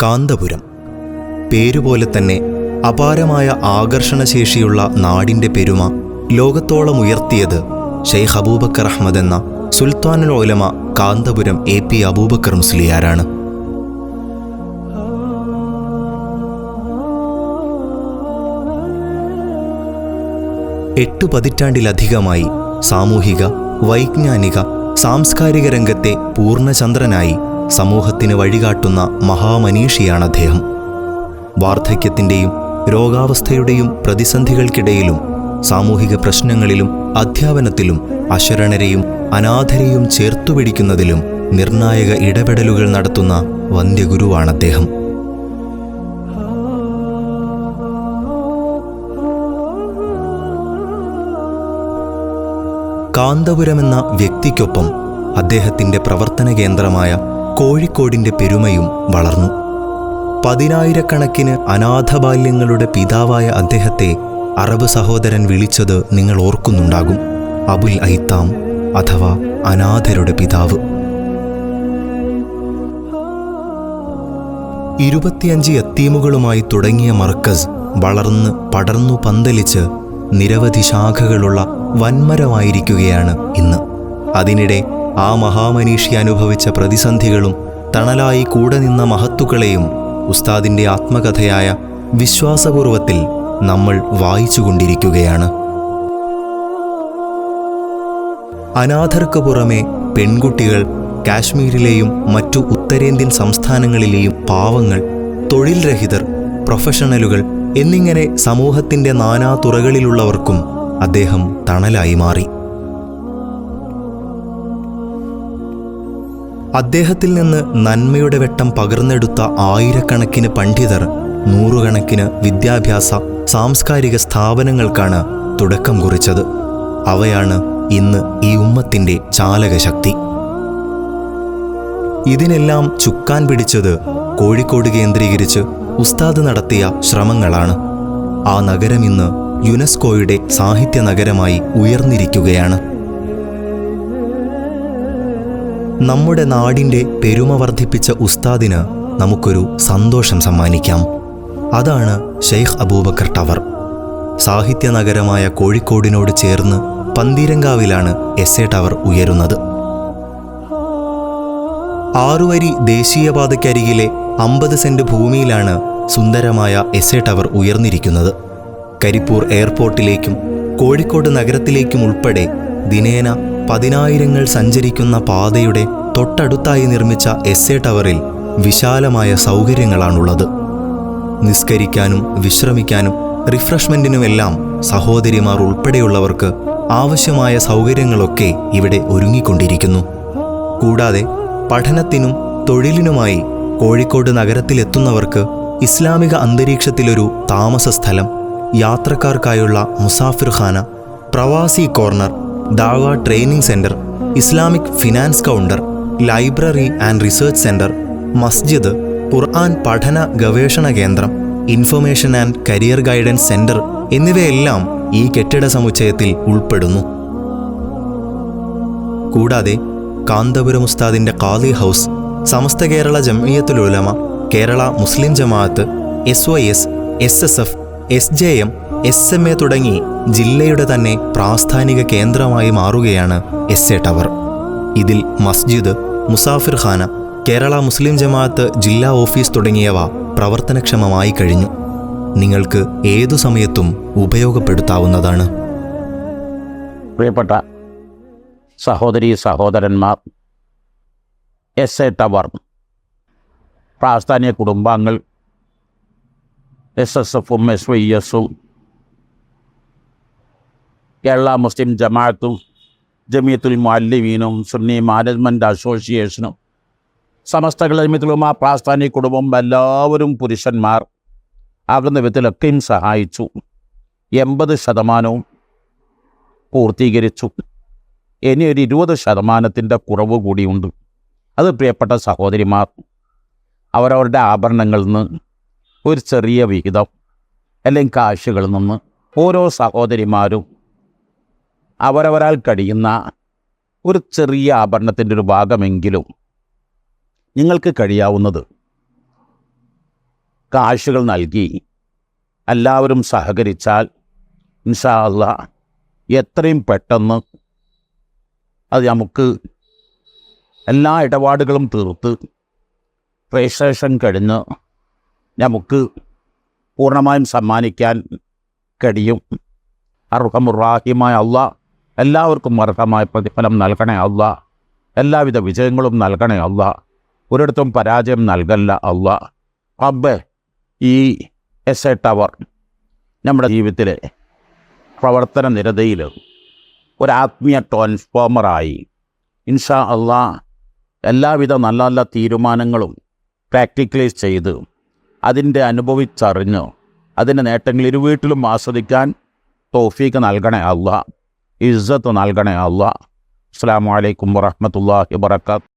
കാന്തപുരം. പേരുപോലെ തന്നെ അപാരമായ ആകർഷണശേഷിയുള്ള നാടിൻ്റെ പെരുമ ലോകത്തോളം ഉയർത്തിയത് ഷെയ്ഖ് അബൂബക്കർ അഹ്മദ് എന്ന സുൽത്താനുൽ ഉലമ കാന്തപുരം AP അബൂബക്കർ മുസ്ലിയാരാണ്. എട്ട് പതിറ്റാണ്ടിലധികമായി സാമൂഹിക, വൈജ്ഞാനിക, സാംസ്കാരിക രംഗത്തെ പൂർണ്ണചന്ദ്രനായി സമൂഹത്തിന് വഴികാട്ടുന്ന മഹാമനീഷിയാണ് അദ്ദേഹം. വാർദ്ധക്യത്തിൻ്റെയും രോഗാവസ്ഥയുടെയും പ്രതിസന്ധികൾക്കിടയിലും സാമൂഹിക പ്രശ്നങ്ങളിലും അധ്യാപനത്തിലും അശരണരെയും അനാഥരെയും ചേർത്തുപിടിക്കുന്നതിലും നിർണായക ഇടപെടലുകൾ നടത്തുന്ന വന്ദ്യഗുരുവാണ് അദ്ദേഹം. കാന്തപുരമെന്ന വ്യക്തിക്കൊപ്പം അദ്ദേഹത്തിൻ്റെ പ്രവർത്തന കേന്ദ്രമായ കോഴിക്കോടിൻ്റെ പെരുമയും വളർന്നു. പതിനായിരക്കണക്കിന് അനാഥബാല്യങ്ങളുടെ പിതാവായ അദ്ദേഹത്തെ അറബ് സഹോദരൻ വിളിച്ചത് നിങ്ങൾ ഓർക്കുന്നുണ്ടാകും, അബുൽ ഐത്താം അഥവാ അനാഥരുടെ പിതാവ്. 25 യത്തീമുകളുമായി തുടങ്ങിയ മർക്കസ് വളർന്ന് പടർന്നു പന്തലിച്ച് നിരവധി ശാഖകളുള്ള വൻമരമായിരിക്കുകയാണ് ഇന്ന്. അതിനിടെ ആ മഹാമനീഷി അനുഭവിച്ച പ്രതിസന്ധികളും തണലായി കൂടെ നിന്ന മഹത്തുക്കളെയും ഉസ്താദിൻ്റെ ആത്മകഥയായ വിശ്വാസപൂർവത്തിൽ നമ്മൾ വായിച്ചുകൊണ്ടിരിക്കുകയാണ്. അനാഥർക്ക് പുറമെ പെൺകുട്ടികൾ, കാശ്മീരിലെയും മറ്റു ഉത്തരേന്ത്യൻ സംസ്ഥാനങ്ങളിലെയും പാവങ്ങൾ, തൊഴിൽ രഹിതർ, പ്രൊഫഷണലുകൾ എന്നിങ്ങനെ സമൂഹത്തിൻ്റെ നാനാ തുറകളിലുള്ളവർക്കും അദ്ദേഹം തണലായി മാറി. അദ്ദേഹത്തിൽ നിന്ന് നന്മയുടെ വെട്ടം പകർന്നെടുത്ത ആയിരക്കണക്കിന് പണ്ഡിതർ, നൂറുകണക്കിന് വിദ്യാഭ്യാസ സാംസ്കാരിക സ്ഥാപനങ്ങൾക്കാണ് തുടക്കം കുറിച്ചത്. അവയാണ് ഇന്ന് ഈ ഉമ്മത്തിൻ്റെ ചാലകശക്തി. ഇതിനെല്ലാം ചുക്കാൻ പിടിച്ചത് കോഴിക്കോട് കേന്ദ്രീകരിച്ച് ഉസ്താദ് നടത്തിയ ശ്രമങ്ങളാണ്. ആ നഗരം ഇന്ന് യുനെസ്കോയുടെ സാഹിത്യ നഗരമായി ഉയർന്നിരിക്കുകയാണ്. നമ്മുടെ നാടിൻ്റെ പെരുമ വർദ്ധിപ്പിച്ച ഉസ്താദിന് നമുക്കൊരു സന്തോഷം സമ്മാനിക്കാം. അതാണ് ഷെയ്ഖ് അബൂബക്കർ ടവർ. സാഹിത്യ നഗരമായ കോഴിക്കോടിനോട് ചേർന്ന് പന്തീരങ്കാവിലാണ് SA ടവർ ഉയരുന്നത്. 6 വരി ദേശീയപാതയ്ക്കരികിലെ 50 സെന്റ് ഭൂമിയിലാണ് സുന്ദരമായ SA ടവർ ഉയർന്നിരിക്കുന്നത്. കരിപ്പൂർ എയർപോർട്ടിലേക്കും കോഴിക്കോട് നഗരത്തിലേക്കും ഉൾപ്പെടെ ദിനേന 10,000 സഞ്ചരിക്കുന്ന പാതയുടെ തൊട്ടടുത്തായി നിർമ്മിച്ച SA ടവറിൽ വിശാലമായ സൗകര്യങ്ങളാണുള്ളത്. നിസ്കരിക്കാനും വിശ്രമിക്കാനും റിഫ്രഷ്മെൻറ്റിനുമെല്ലാം സഹോദരിമാർ ഉൾപ്പെടെയുള്ളവർക്ക് ആവശ്യമായ സൗകര്യങ്ങളൊക്കെ ഇവിടെ ഒരുങ്ങിക്കൊണ്ടിരിക്കുന്നു. കൂടാതെ പഠനത്തിനും തൊഴിലിനുമായി കോഴിക്കോട് നഗരത്തിലെത്തുന്നവർക്ക് ഇസ്ലാമിക അന്തരീക്ഷത്തിലൊരു താമസ സ്ഥലം, യാത്രക്കാർക്കായുള്ള മുസാഫിർഖാന, പ്രവാസി കോർണർ, ദാവ training centre, Islamic finance counter, library and research centre, മസ്ജിദ്, ഖുർആൻ പഠന ഗവേഷണ കേന്ദ്രം, information and career guidance centre എന്നിവയെല്ലാം ഈ കെട്ടിട സമുച്ചയത്തിൽ ഉൾപ്പെടുന്നു. കൂടാതെ കാന്തപുരം ഉസ്താദിൻ്റെ ഖാദി house, Samastha Kerala Jamiyyathul Ulama, Kerala Muslim Jamaath, SYS, SSF, SJM, SMA തുടങ്ങി ജില്ലയുടെ തന്നെ പ്രാസ്ഥാനിക കേന്ദ്രമായി മാറുകയാണ് SA ടവർ. ഇതിൽ മസ്ജിദ്, മുസാഫിർഖാന, കേരള മുസ്ലിം ജമാഅത്ത് ജില്ലാ ഓഫീസ് തുടങ്ങിയവ പ്രവർത്തനക്ഷമമായി കഴിഞ്ഞു. നിങ്ങൾക്ക് ഏതു സമയത്തും ഉപയോഗപ്പെടുത്താവുന്നതാണ്. പ്രിയപ്പെട്ട സഹോദരീ സഹോദരന്മാർ, SA ടവർ പ്രാസ്ഥാനിക കുടുംബാംഗങ്ങൾ, SSFും SYSും കേരള മുസ്ലിം ജമാഅത്തും ജമിയത്തുൽ മുഅല്ലിമീനും സുന്നി മാനേജ്മെൻറ്റ് അസോസിയേഷനും സമസ്ത ജമിയത്തുൽ ഉലമ പ്രാസ്ഥാനിക കുടുംബം എല്ലാവരും ആകുന്ന വിധത്തിലൊക്കെയും സഹായിച്ചു. 80% പൂർത്തീകരിച്ചു. ഇനി ഒരു 20% കുറവ് കൂടിയുണ്ട്. അത് പ്രിയപ്പെട്ട സഹോദരിമാർ അവരവരുടെ ആഭരണങ്ങളിൽ നിന്ന് ഒരു ചെറിയ വിഹിതം അല്ലെങ്കിൽ കാശുകളിൽ നിന്ന് ഓരോ സഹോദരിമാരും അവരവരാൽ കഴിയുന്ന ഒരു ചെറിയ ആഭരണത്തിൻ്റെ ഒരു ഭാഗമെങ്കിലും നിങ്ങൾക്ക് കഴിയാവുന്നത് കാശുകൾ നൽകി എല്ലാവരും സഹകരിച്ചാൽ ഇൻഷാ അല്ലാഹ് എത്രയും പെട്ടെന്ന് അത് നമുക്ക് എല്ലാ ഇടപാടുകളും തീർത്ത് രജിസ്ട്രേഷൻ കഴിഞ്ഞ് നമുക്ക് പൂർണ്ണമായും സമ്മാനിക്കാൻ കഴിയും. അർഹമുറാഹിമായ അല്ലാഹ് എല്ലാവർക്കും അർഹമായ പ്രതിഫലം നൽകണേ അല്ലാഹ്. എല്ലാവിധ വിജയങ്ങളും നൽകണേ അല്ലാഹ്. ഒരിടത്തും പരാജയം നൽകല്ല അല്ലാഹ്. റബ്ബേ, ഈ SA ടവർ നമ്മുടെ ജീവിതത്തിലെ പ്രവർത്തന നിരതയിൽ ഒരാത്മീയ ട്രാൻസ്ഫോമറായി ഇൻഷാ അല്ലാഹ് എല്ലാവിധ നല്ല നല്ല തീരുമാനങ്ങളും പ്രാക്ടിക്കലൈസ് ചെയ്ത് അതിൻ്റെ അനുഭവിച്ചറിഞ്ഞ് അതിൻ്റെ നേട്ടങ്ങൾ ഇരുവീട്ടിലും ആസ്വദിക്കാൻ തൗഫീഖ് നൽകണേ അല്ലാഹ്. ഇസ്സത്ത് നൽകണേ അല്ലാഹ്. അസ്സലാമു അലൈക്കും വറഹ്മത്തുള്ളാഹി വബറകാതുഹു.